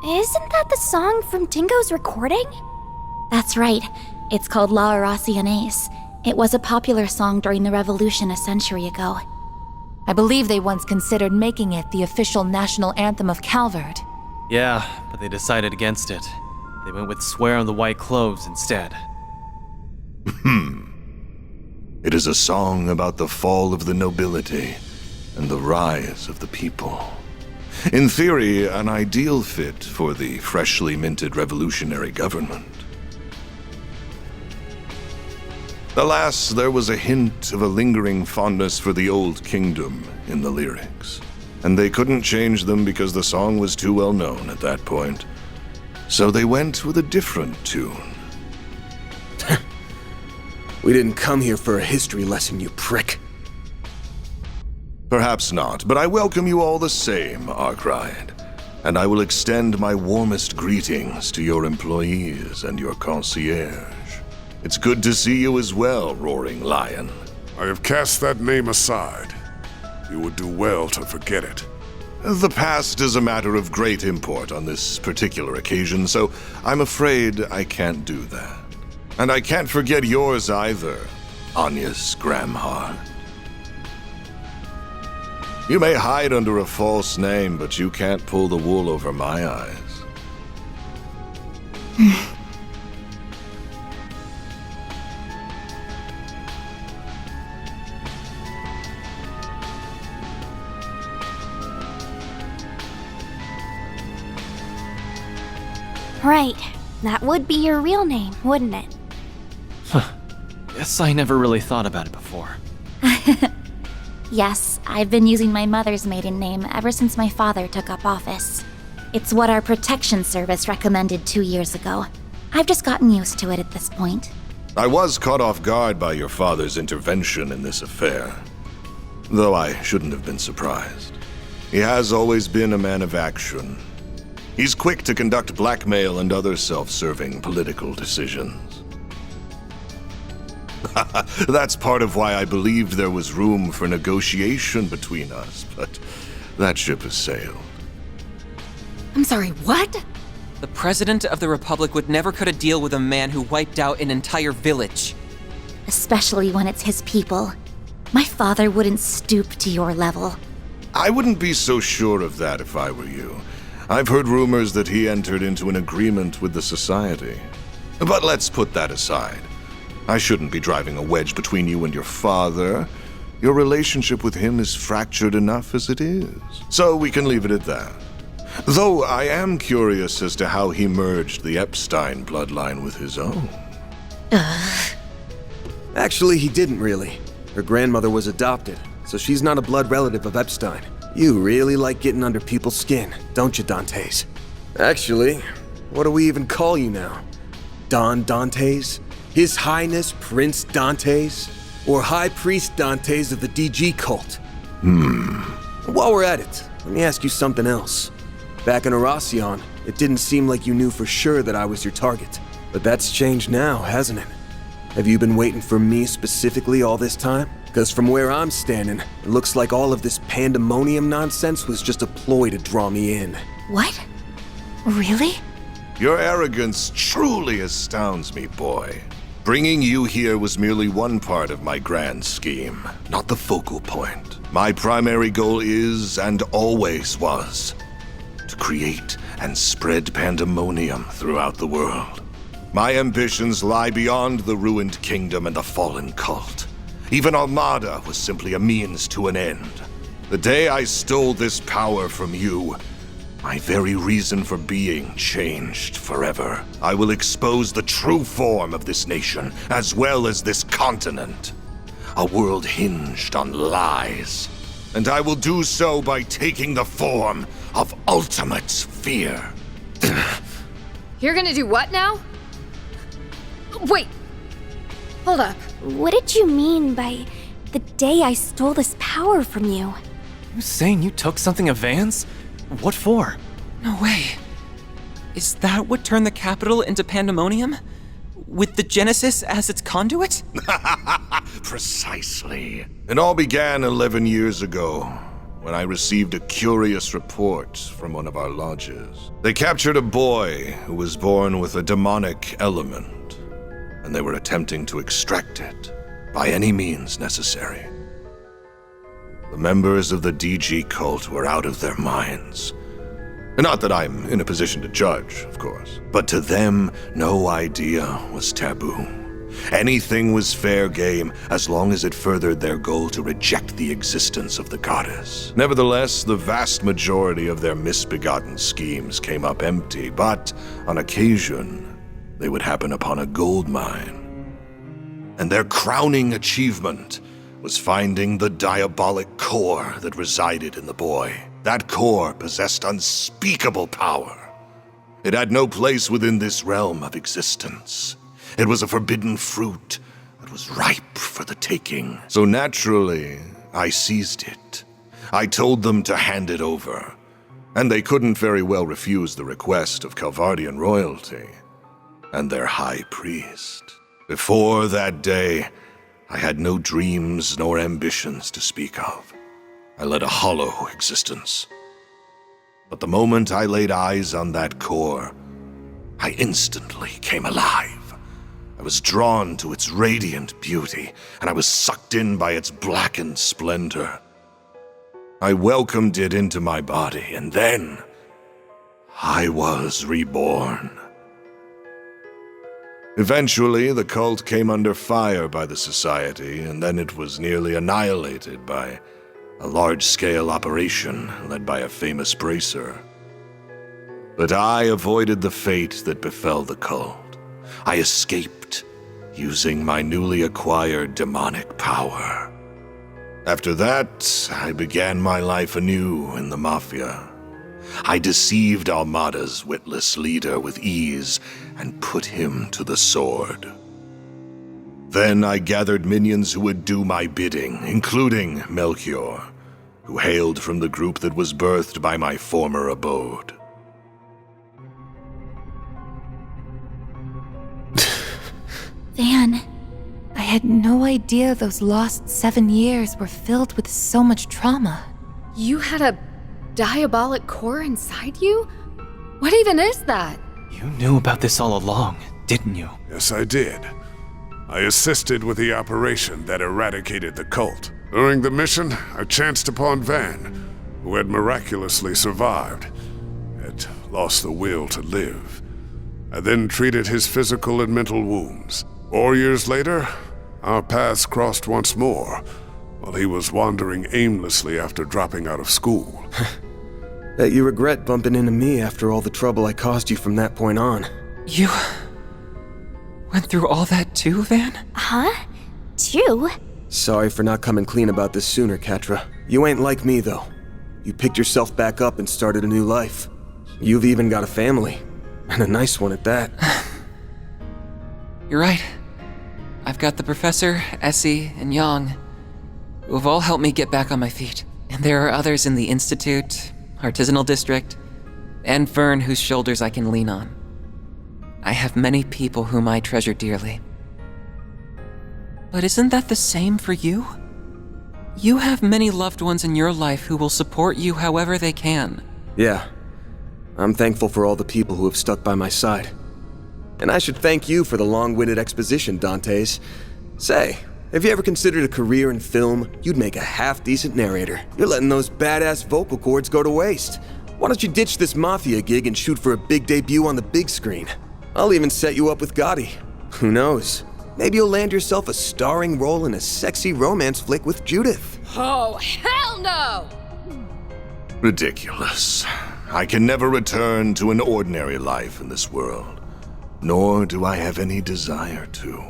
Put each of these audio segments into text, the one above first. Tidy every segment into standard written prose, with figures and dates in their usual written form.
Isn't that the song from Dingo's recording? That's right. It's called La Oraciones. It was a popular song during the revolution a century ago. I believe they once considered making it the official national anthem of Calvert. Yeah, but they decided against it. They went with Swear on the White Cloves instead. It is a song about the fall of the nobility and the rise of the people. In theory, an ideal fit for the freshly minted revolutionary government. Alas, there was a hint of a lingering fondness for the old kingdom in the lyrics, and they couldn't change them because the song was too well known at that point. So they went with a different tune. We didn't come here for a history lesson, you prick. Perhaps not, but I welcome you all the same, Arkwright. And I will extend my warmest greetings to your employees and your concierge. It's good to see you as well, Roaring Lion. I have cast that name aside. You would do well to forget it. The past is a matter of great import on this particular occasion, so I'm afraid I can't do that. And I can't forget yours either, Agnes Gramhart. You may hide under a false name, but you can't pull the wool over my eyes. Right. That would be your real name, wouldn't it? Guess I never really thought about it before. Yes, I've been using my mother's maiden name ever since my father took up office. It's what our protection service recommended 2 years ago. I've just gotten used to it at this point. I was caught off guard by your father's intervention in this affair, though I shouldn't have been surprised. He has always been a man of action. He's quick to conduct blackmail and other self-serving political decisions. That's part of why I believed there was room for negotiation between us, but that ship has sailed. I'm sorry, what? The President of the Republic would never cut a deal with a man who wiped out an entire village. Especially when it's his people. My father wouldn't stoop to your level. I wouldn't be so sure of that if I were you. I've heard rumors that he entered into an agreement with the Society. But let's put that aside. I shouldn't be driving a wedge between you and your father. Your relationship with him is fractured enough as it is. So we can leave it at that. Though I am curious as to how he merged the Epstein bloodline with his own. Actually, he didn't really. Her grandmother was adopted, so she's not a blood relative of Epstein. You really like getting under people's skin, don't you, Dantes? Actually, what do we even call you now? Don Dantes? His Highness Prince Dantes? Or High Priest Dantes of the DG cult? While we're at it, let me ask you something else. Back in Oracion, it didn't seem like you knew for sure that I was your target. But that's changed now, hasn't it? Have you been waiting for me specifically all this time? Because from where I'm standing, it looks like all of this pandemonium nonsense was just a ploy to draw me in. What? Really? Your arrogance truly astounds me, boy. Bringing you here was merely one part of my grand scheme, not the focal point. My primary goal is, and always was, to create and spread pandemonium throughout the world. My ambitions lie beyond the ruined kingdom and the fallen cult. Even Armada was simply a means to an end. The day I stole this power from you, my very reason for being changed forever. I will expose the true form of this nation, as well as this continent. A world hinged on lies. And I will do so by taking the form of ultimate fear. You're gonna do what now? Wait! Hold up. What did you mean by the day I stole this power from you? You saying you took something of Van's? What for? No way. Is that what turned the capital into pandemonium? With the Genesis as its conduit? Precisely. It all began 11 years ago, when I received a curious report from one of our lodges. They captured a boy who was born with a demonic element, and they were attempting to extract it by any means necessary. The members of the DG cult were out of their minds. Not that I'm in a position to judge, of course, but to them, no idea was taboo. Anything was fair game as long as it furthered their goal to reject the existence of the goddess. Nevertheless, the vast majority of their misbegotten schemes came up empty, but on occasion, they would happen upon a gold mine. And their crowning achievement was finding the diabolic core that resided in the boy. That core possessed unspeakable power. It had no place within this realm of existence. It was a forbidden fruit that was ripe for the taking. So naturally, I seized it. I told them to hand it over, and they couldn't very well refuse the request of Calvardian royalty and their high priest. Before that day, I had no dreams nor ambitions to speak of. I led a hollow existence. But the moment I laid eyes on that core, I instantly came alive. I was drawn to its radiant beauty, and I was sucked in by its blackened splendor. I welcomed it into my body, and then I was reborn. Eventually, the cult came under fire by the Society, and then it was nearly annihilated by a large-scale operation led by a famous bracer. But I avoided the fate that befell the cult. I escaped using my newly acquired demonic power. After that, I began my life anew in the Mafia. I deceived Almada's witless leader with ease and put him to the sword. Then I gathered minions who would do my bidding, including Melchior, who hailed from the group that was birthed by my former abode. Van, I had no idea those lost 7 years were filled with so much trauma. You had a diabolic core inside you? What even is that? You knew about this all along, didn't you? Yes, I did. I assisted with the operation that eradicated the cult. During the mission, I chanced upon Van, who had miraculously survived, had lost the will to live. I then treated his physical and mental wounds. 4 years later, our paths crossed once more, while he was wandering aimlessly after dropping out of school. Bet you regret bumping into me after all the trouble I caused you from that point on. You went through all that too, Van? Huh? Too? Sorry for not coming clean about this sooner, Catra. You ain't like me, though. You picked yourself back up and started a new life. You've even got a family, and a nice one at that. You're right. I've got the Professor, Essie, and Yang, who have all helped me get back on my feet. And there are others in the Institute, Artisanal District, and Fern whose shoulders I can lean on. I have many people whom I treasure dearly. But isn't that the same for you? You have many loved ones in your life who will support you however they can. Yeah. I'm thankful for all the people who have stuck by my side. And I should thank you for the long-winded exposition, Dantes. Say, have you ever considered a career in film? You'd make a half-decent narrator. You're letting those badass vocal cords go to waste. Why don't you ditch this Mafia gig and shoot for a big debut on the big screen? I'll even set you up with Gotti. Who knows? Maybe you'll land yourself a starring role in a sexy romance flick with Judith. Oh, hell no! Ridiculous. I can never return to an ordinary life in this world, nor do I have any desire to.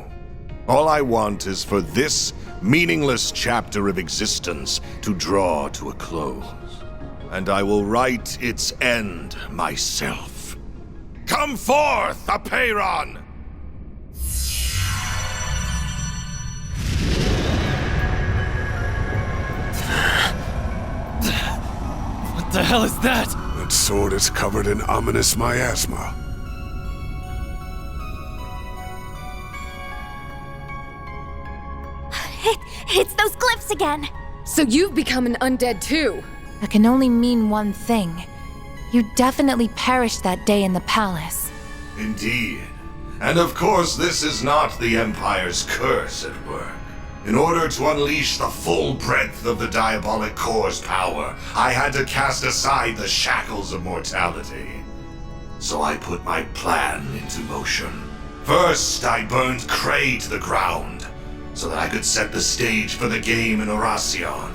All I want is for this meaningless chapter of existence to draw to a close, and I will write its end myself. Come forth, Apeiron! What the hell is that? That sword is covered in ominous miasma. It's those glyphs again. So you've become an undead too. that can only mean one thing. You definitely perished that day in the palace. Indeed. And of course, this is not the Empire's curse at work. In order to unleash the full breadth of the Diabolic Core's power, I had to cast aside the shackles of mortality. So I put my plan into motion. First, I burned Cray to the ground, so that I could set the stage for the game in Oracion.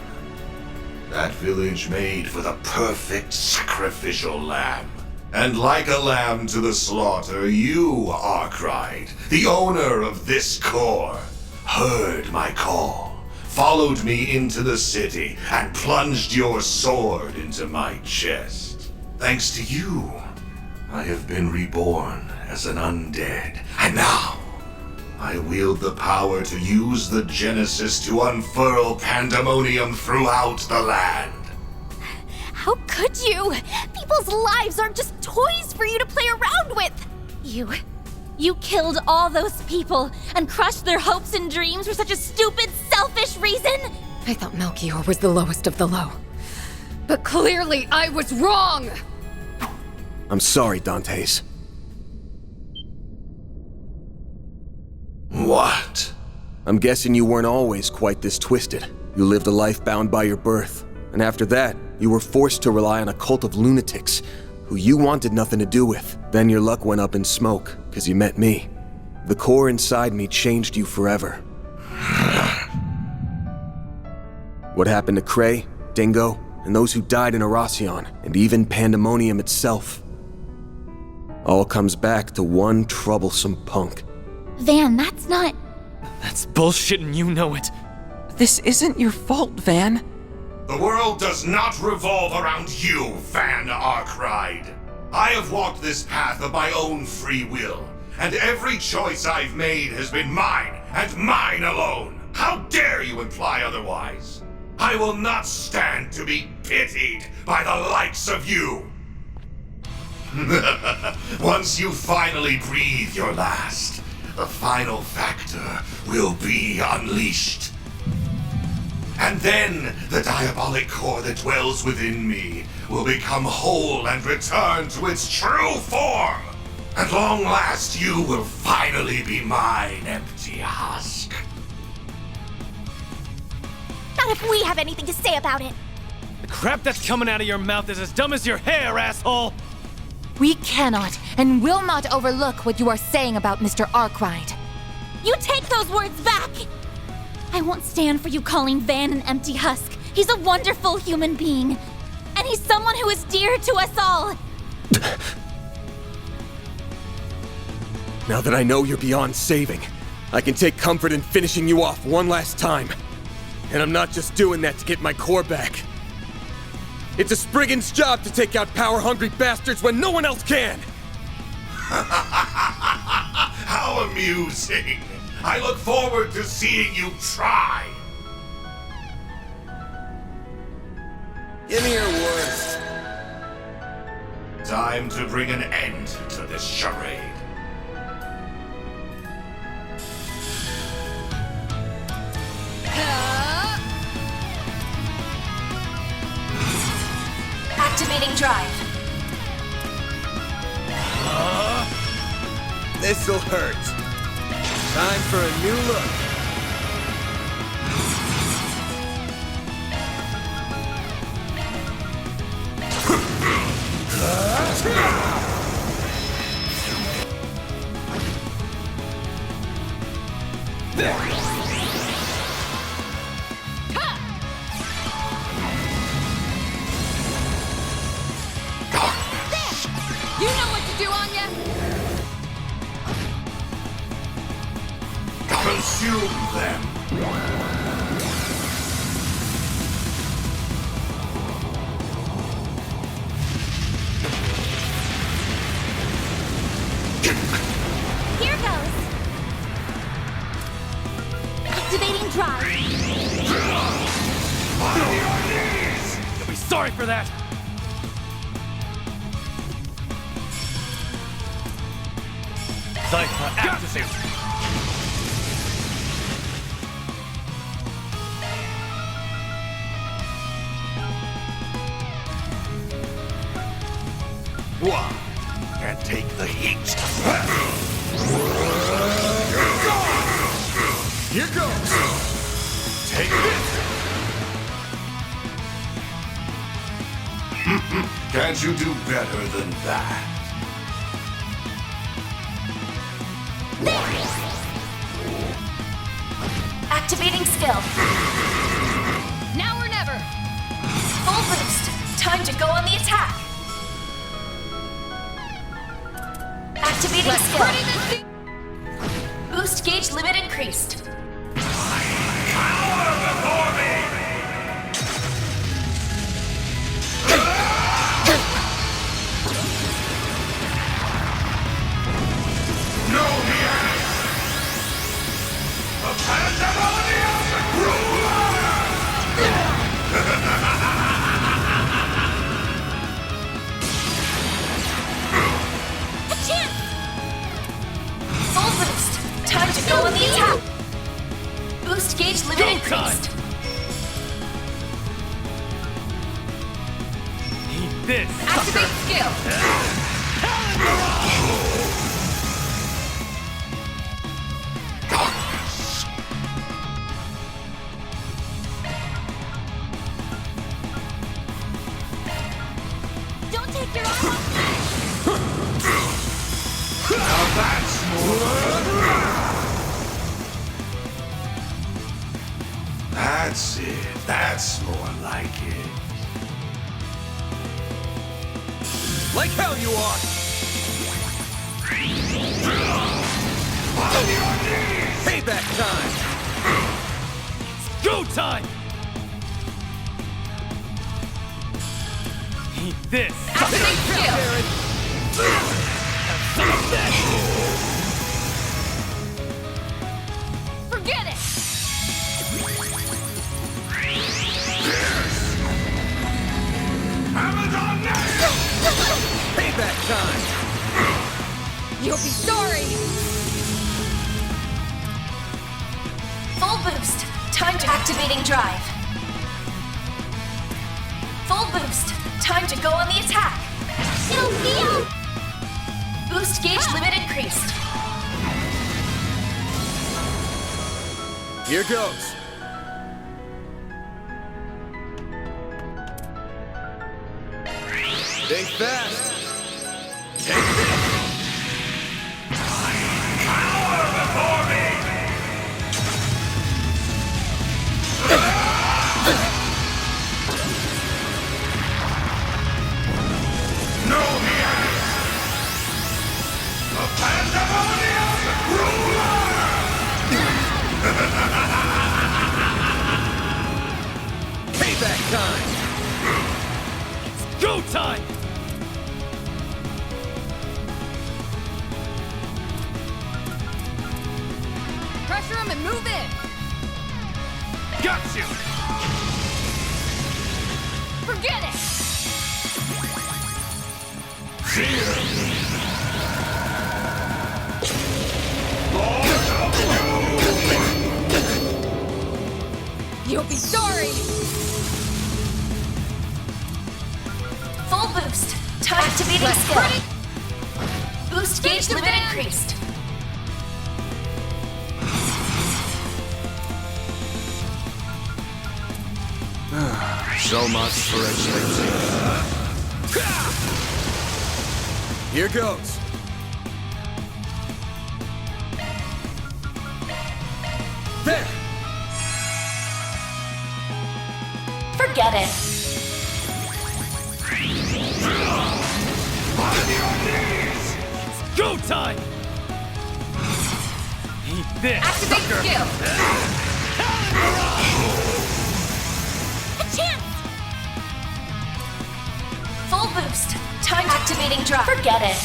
That village made for the perfect sacrificial lamb. And like a lamb to the slaughter, you, Arkwright, the owner of this core, heard my call, followed me into the city, and plunged your sword into my chest. Thanks to you, I have been reborn as an undead, and now I wield the power to use the Genesis to unfurl pandemonium throughout the land. How could you? People's lives aren't just toys for you to play around with! You killed all those people and crushed their hopes and dreams for such a stupid, selfish reason? I thought Melchior was the lowest of the low. But clearly I was wrong! I'm sorry, Dantes. What? I'm guessing you weren't always quite this twisted. You lived a life bound by your birth, and after that, you were forced to rely on a cult of lunatics who you wanted nothing to do with. Then your luck went up in smoke, because you met me. The core inside me changed you forever. What happened to Cray, Dingo, and those who died in Oracion, and even Pandemonium itself, all comes back to one troublesome punk. Van, that's not... That's bullshit and you know it. This isn't your fault, Van. The world does not revolve around you, Van Arkwright. I have walked this path of my own free will, and every choice I've made has been mine, and mine alone. How dare you imply otherwise? I will not stand to be pitied by the likes of you. Once you finally breathe your last, the final factor will be unleashed. And then the diabolic core that dwells within me will become whole and return to its true form. At long last, you will finally be mine, empty husk. Not if we have anything to say about it! The crap that's coming out of your mouth is as dumb as your hair, asshole! We cannot and will not overlook what you are saying about Mr. Arkwright. You take those words back! I won't stand for you calling Van an empty husk. He's a wonderful human being. And he's someone who is dear to us all. Now that I know you're beyond saving, I can take comfort in finishing you off one last time. And I'm not just doing that to get my core back. It's a Spriggan's job to take out power-hungry bastards when no one else can! How amusing! I look forward to seeing you try! Give me your worst. Time to bring an end to this charade. Activating drive. This'll hurt. Time for a new look. You know what to do, Anya! Consume them! Here goes. Activating drive. You'll be sorry for that! Cypher activate! What? Can't take the heat. Here goes! Take this! Can't you do better than that? Activating skill. Now or never! Full boost. Time to go on the attack. Activating skill. Ready this thing! Boost gauge limit increased. Full boost. Time to go on the attack. Boost gauge limit increased. Eat this! Activate skill! Don't take your eye off me. That's it. That's more like it. Like hell you are! Payback time! Go time! Eat this! Activate skill! Forget it! Payback time! You'll be sorry! Full boost. Time to activating drive. Full boost. Time to go on the attack. Boost gauge limit increased. Here goes! Think fast! Take this! Payback time! Go time! Pressure him and move in! Got you! Forget it! You'll be sorry! Full boost. Time activating skill. Boost gauge limit increased. So much for expectation. Here goes. There! Forget it. Go time! Eat this! Activate skill! A chance! Full boost. Time activating drop. Forget it.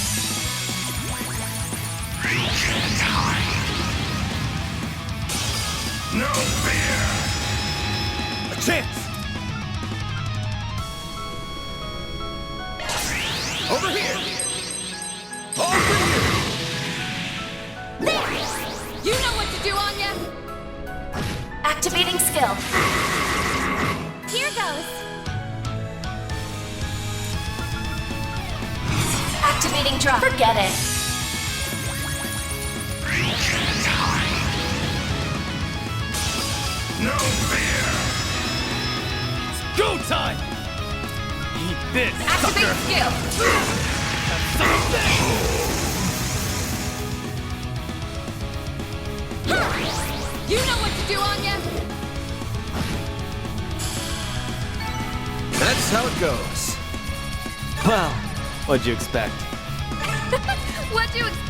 No fear! A chance! Over here! All for You know what to do, Anya! Activating skill. Here goes. Activating drop. Forget it. No fear! It's go time! Eat this, Activate sucker! skill. Have some of this! You know what to do, Anya! That's how it goes. Well, what'd you expect? What'd you expect?